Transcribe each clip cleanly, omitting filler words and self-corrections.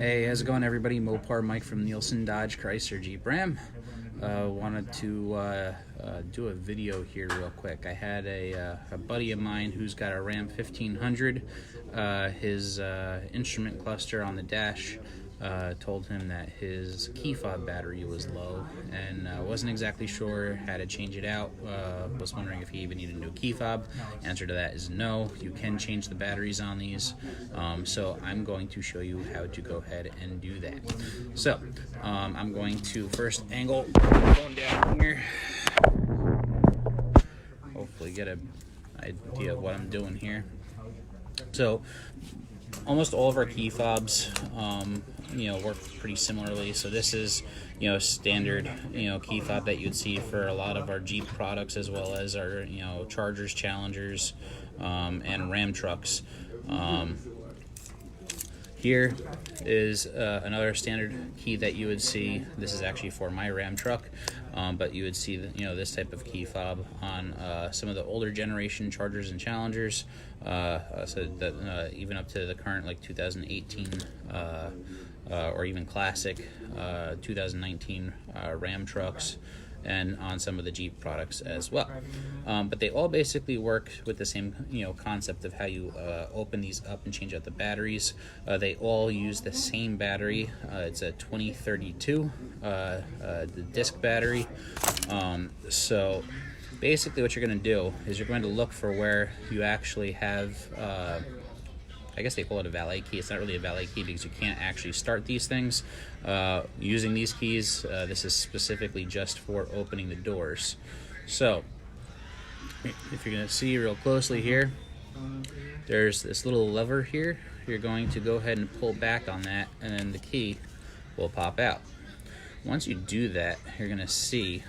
Hey, how's it going, everybody? Mopar Mike from Nielsen Dodge Chrysler Jeep Ram. Wanted to do a video here real quick. I had a buddy of mine who's got a Ram 1500. His instrument cluster on the dash told him that his key fob battery was low, and wasn't exactly sure how to change it out. Was wondering if he even needed a new key fob. Answer to that is no. You can change the batteries on these, so I'm going to show you how to go ahead and do that. So I'm going to first angle going down here, hopefully get an idea of what I'm doing here. So almost all of our key fobs work pretty similarly. So this is standard key fob that you'd see for a lot of our Jeep products, as well as our Chargers, Challengers, and Ram trucks. Here is another standard key that you would see. This is actually for my Ram truck, but you would see this type of key fob on some of the older generation Chargers and Challengers, so that even up to the current, like 2018 or even classic 2019 Ram trucks, and on some of the Jeep products as well. But they all basically work with the same concept of how you open these up and change out the batteries. They all use the same battery. It's a 2032 the disc battery. So basically what you're going to do is you're going to look for where you actually have I guess they call it a valet key. It's not really a valet key because you can't actually start these things using these keys. This is specifically just for opening the doors. So if you're going to see real closely here, there's this little lever here. You're going to go ahead and pull back on that, and then the key will pop out. Once you do that, you're going to see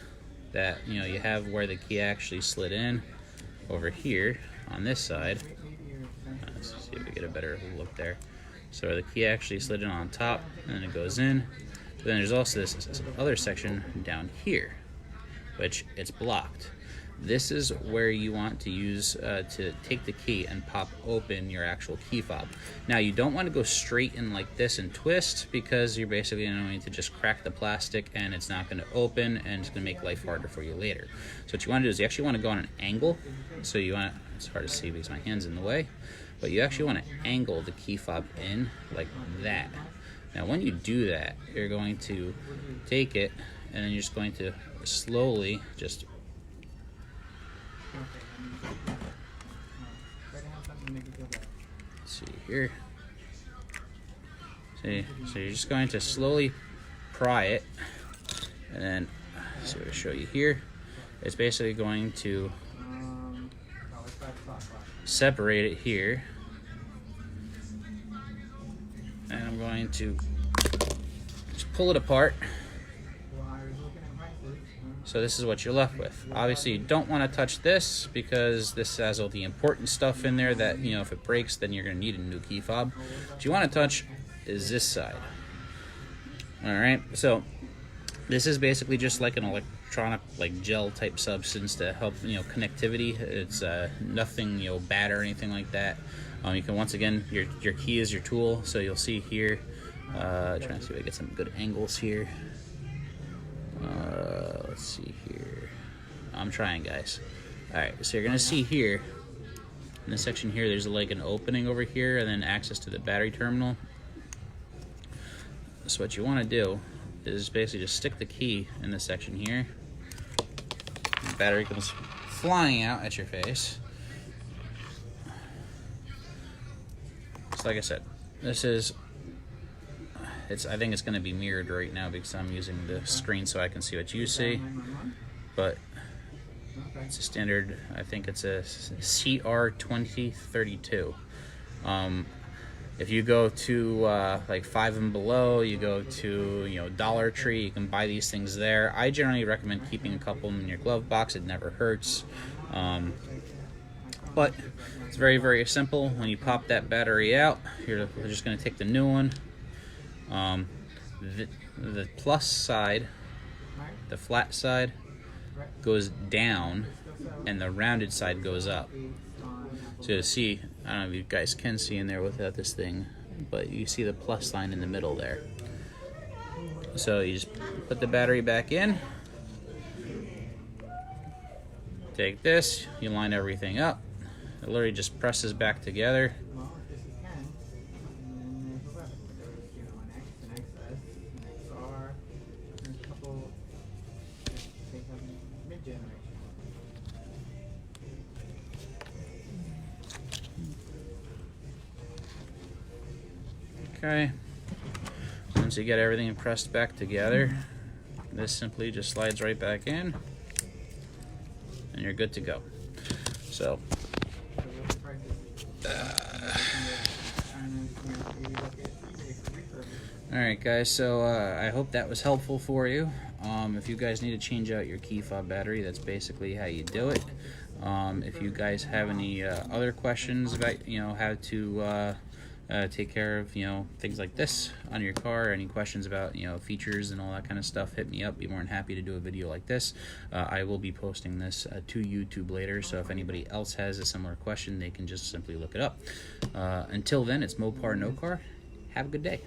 that you have where the key actually slid in over here on this side. Let's see if we get a better look there. So the key actually slid in on top, and then it goes in. But then there's also this other section down here, which it's blocked. This is where you want to use to take the key and pop open your actual key fob. Now you don't want to go straight in like this and twist, because you're basically going to just crack the plastic and it's not going to open, and it's going to make life harder for you later. So what you want to do is you actually want to go on an angle. So you want to, it's hard to see because my hand's in the way, but you actually want to angle the key fob in like that. Now when you do that, you're going to take it and then you're just going to slowly just see here. See, so you're just going to slowly pry it, and then see what I show you here. It's basically going to separate it here, and I'm going to just pull it apart. So this is what you're left with. Obviously you don't want to touch this, because this has all the important stuff in there that if it breaks, then you're going to need a new key fob. What you want to touch is this side. Alright, so this is basically just like an electronic gel type substance to help connectivity. It's nothing bad or anything like that. You can, once again, your key is your tool. So you'll see here, trying to see if I get some good angles here. Let's see here. I'm trying, guys. Alright, so you're gonna see here in this section here, there's like an opening over here and then access to the battery terminal. So what you want to do is basically just stick the key in this section here. The battery comes flying out at your face. So like I said, this is, I think it's going to be mirrored right now because I'm using the screen so I can see what you see, but it's a standard, I think it's a CR 2032. If you go to like Five and Below, you go to Dollar Tree, you can buy these things there. I generally recommend keeping a couple in your glove box. It never hurts. But it's very, very simple. When you pop that battery out, you're just going to take the new one. The plus side, the flat side, goes down, and the rounded side goes up. So to see, I don't know if you guys can see in there without this thing but you see the plus sign in the middle there. So you just put the battery back in, take this, you line everything up, it literally just presses back together. Okay, once you get everything pressed back together, this simply just slides right back in and you're good to go. So alright guys, so I hope that was helpful for you. If you guys need to change out your key fob battery, that's basically how you do it. If you guys have any other questions about how to take care of things like this on your car, any questions about features and all that kind of stuff, hit me up. Be more than happy to do a video like this. I will be posting this to YouTube later, so if anybody else has a similar question, they can just simply look it up. Until then, it's Mopar No Car. Have a good day.